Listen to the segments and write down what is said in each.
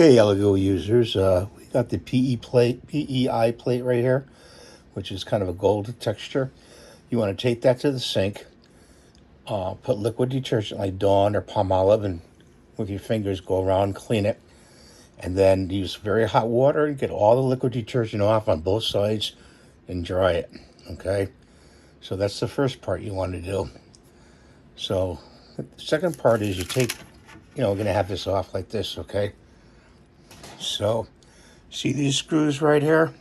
Okay, Elegoo users, we got the PEI plate right here, which is kind of a gold texture. You want to take that to the sink, put liquid detergent like Dawn or Palmolive, and with your fingers go around, clean it, and then use very hot water and get all the liquid detergent off on both sides and dry it. Okay, so that's the first part you want to do. So the second part is you take, we're going to have this off like this, okay? So, see these screws right here?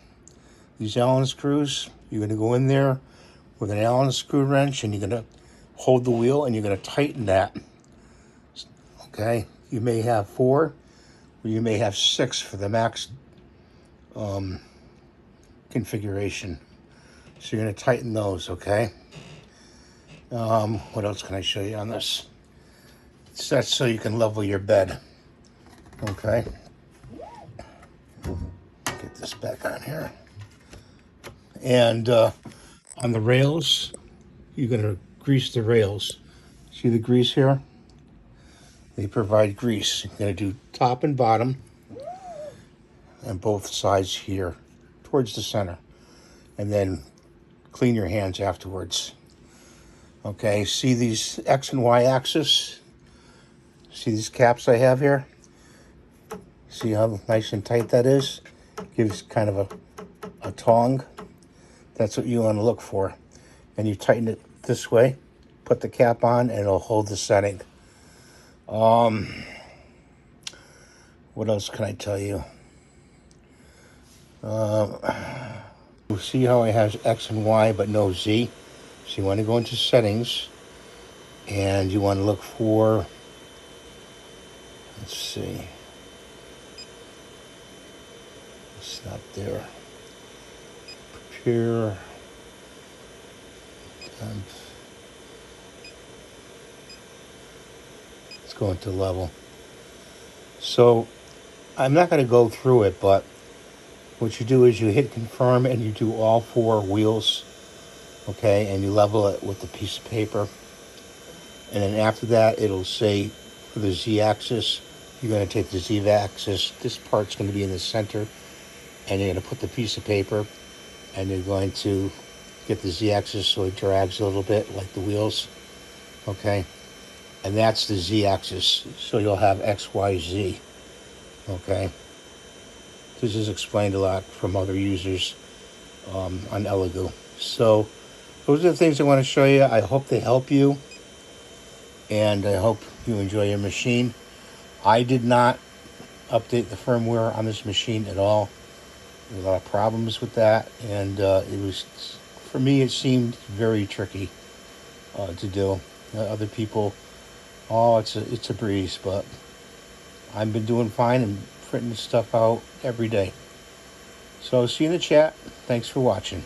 These Allen screws? You're going to go in there with an Allen screw wrench and you're going to hold the wheel and you're going to tighten that. Okay? You may have 4 or you may have 6 for the max configuration. So you're going to tighten those, okay? What else can I show you on this? That's so you can level your bed. Okay? Get this back on here. And on the rails, you're going to grease the rails. See the grease here? They provide grease. You're going to do top and bottom and both sides here towards the center. And then clean your hands afterwards. Okay, see these X and Y axis? See these caps I have here? See how nice and tight that is? Gives kind of a tongue. That's what you want to look for. And you tighten it this way, put the cap on, and it'll hold the setting. What else can I tell you? See how it has X and Y but no Z? So you want to go into settings and you want to look for, let's see, it's not there. Prepare. Let's go into level. So I'm not going to go through it, but what you do is you hit confirm and you do all 4 wheels, okay, and you level it with a piece of paper. And then after that, it'll say for the Z-axis, you're going to take the Z-axis. This part's going to be in the center, and you're going to put the piece of paper, and you're going to get the Z-axis so it drags a little bit like the wheels, okay? And that's the Z-axis, so you'll have X, Y, Z, okay? This is explained a lot from other users on Elegoo. So those are the things I want to show you. I hope they help you, and I hope you enjoy your machine. I did not update the firmware on this machine at all. There were a lot of problems with that, and it was, for me, it seemed very tricky to do. Other people, oh, it's a breeze, but I've been doing fine and printing stuff out every day. So see you in the chat. Thanks for watching.